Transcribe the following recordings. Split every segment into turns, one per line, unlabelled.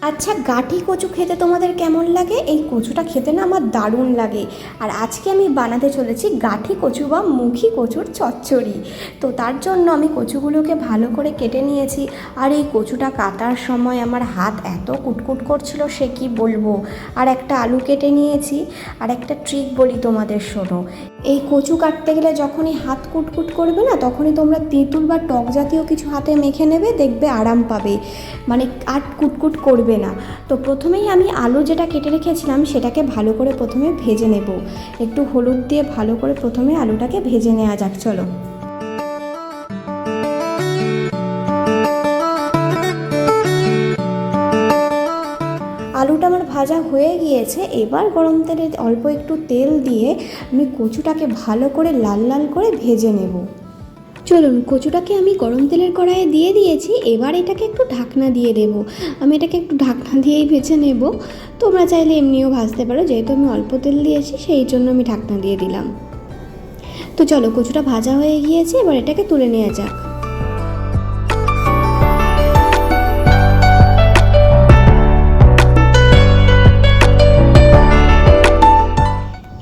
আচ্ছা, গাঁঠি কচু খেতে তোমাদের কেমন লাগে? এই কচুটা খেতে না আমার দারুণ লাগে। আর আজকে আমি বানাতে চলেছি গাঁঠি কচু বা মুখী কচুর চচ্চড়ি। তো তার জন্য আমি কচুগুলোকে ভালো করে কেটে নিয়েছি। আর এই কচুটা কাটার সময় আমার হাত এত কুটকুট করছিল সে কি বলবো। আর একটা আলু কেটে নিয়েছি। আর একটা ট্রিক বলি তোমাদের, শোনো। এই কচু কাটতে গেলে যখনই হাত কুটকুট করবে না, তখনই তোমরা তেঁতুল বা টক জাতীয় কিছু হাতে মেখে নেবে, দেখবে আরাম পাবে, মানে আর কুটকুট করবে না। তো প্রথমেই আমি আলু যেটা কেটে রেখেছিলাম সেটাকে ভালো করে প্রথমে ভেজে নেব। একটু হলুদ দিয়ে ভালো করে প্রথমে আলুটাকে ভেজে নেওয়া যাক। চলো, আলুটা আমার ভাজা হয়ে গিয়েছে। এবার গরম তেলে অল্প একটু তেল দিয়ে আমি কচুটাকে ভালো করে লাল লাল করে ভেজে নেব। চলুন, কচুটাকে আমি গরম তেলের কড়াইয়ে দিয়ে দিয়েছি। এবার এটাকে একটু ঢাকনা দিয়ে দেব। আমি এটাকে একটু ঢাকনা দিয়েই ভেজে নেব। তোমরা চাইলে এমনিও ভাজতে পারো, যেহেতু আমি অল্প তেল দিয়েছি সেই জন্য আমি ঢাকনা দিয়ে দিলাম। তো চলো, কচুটা ভাজা হয়ে গিয়েছে, এবার এটাকে তুলে নেওয়া যাক।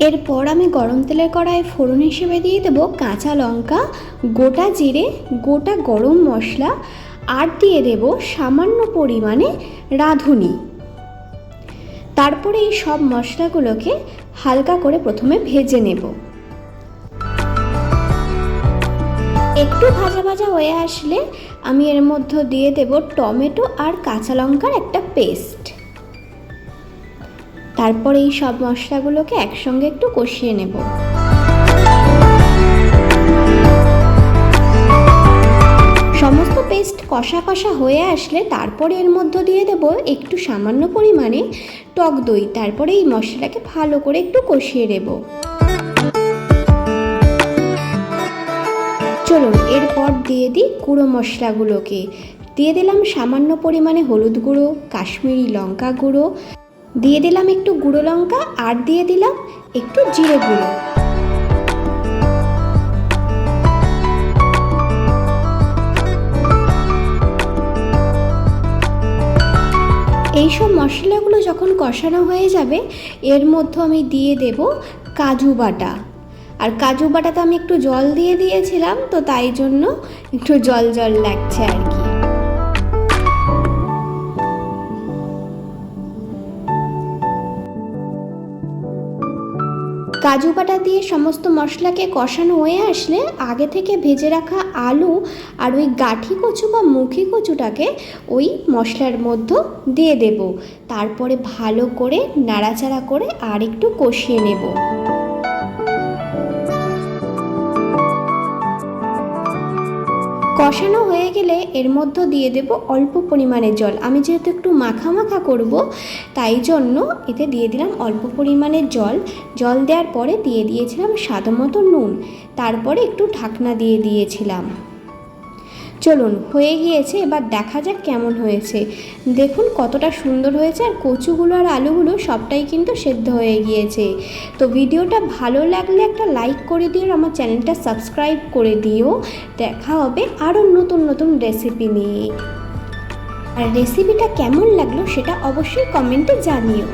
এরপর আমি গরম তেলের কড়াইয়ে ফোড়ন হিসেবে দিয়ে দেবো কাঁচা লঙ্কা, গোটা জিরে, গোটা গরম মশলা, আর দিয়ে দেব সামান্য পরিমাণে রাঁধুনি। তারপরে এই সব মশলাগুলোকে হালকা করে প্রথমে ভেজে নেব। একটু ভাজা ভাজা হয়ে আসলে আমি এর মধ্যে দিয়ে দেব টমেটো আর কাঁচা লঙ্কার একটা পেস্ট। তারপর এই সব মশলাগুলোকে একসঙ্গে একটু কষিয়ে নেব। সমস্ত পেস্ট কষা কষা হয়ে আসলে তারপরে এর মধ্যে দিয়ে দেব একটু সামান্য পরিমাণে টক দই। তারপরে এই মশলাটাকে ভালো করে একটু কষিয়ে নেব। চলুন, এরপর দিয়ে দিই গুঁড়ো মশলাগুলোকে। দিয়ে দিলাম সামান্য পরিমাণে হলুদ গুঁড়ো, কাশ্মীরি লঙ্কা গুঁড়ো, দিয়ে দিলাম একটু গুঁড়ো লঙ্কা, আর দিয়ে দিলাম একটু জিরে গুঁড়ো। এইসব মশলাগুলো যখন কষানো হয়ে যাবে, এর মধ্যে আমি দিয়ে দেব কাজু বাটা। আর কাজু বাটাতে আমি একটু জল দিয়ে দিয়েছিলাম, তো তাই জন্য একটু জল জল লাগছে আর কি। কাজু বাটা দিয়ে সমস্ত মশলাকে কষানো হয়ে আসলে আগে থেকে ভেজে রাখা আলু আর ওই গাঁঠি কচু বা মুখী কচুটাকে ওই মশলার মধ্যে দিয়ে দেব। তারপরে ভালো করে নাড়াচাড়া করে আর একটু কষিয়ে নেব। কষানো হয়ে গেলে এর মধ্যে দিয়ে দেব অল্প পরিমাণে জল। আমি যেহেতু একটু মাখা মাখা করব, তাই জন্য এতে দিয়ে দিলাম অল্প পরিমাণে জল। জল দেওয়ার পরে দিয়ে দিয়েছিলাম স্বাদ মতো নুন। তারপরে একটু ঢাকনা দিয়ে দিয়েছিলাম। চলুন, হয়ে গিয়েছে, এবার দেখা যাক কেমন হয়েছে। দেখুন কতটা সুন্দর হয়েছে, আর কচুগুলো আর আলুগুলো সবটাই কিন্তু সেদ্ধ হয়ে গিয়েছে। তো ভিডিওটা ভালো লাগলে একটা লাইক করে দিও, আমার চ্যানেলটা সাবস্ক্রাইব করে দিও। দেখা হবে আরও নতুন নতুন রেসিপি নিয়ে। আর রেসিপিটা কেমন লাগলো সেটা অবশ্যই কমেন্টে জানিও।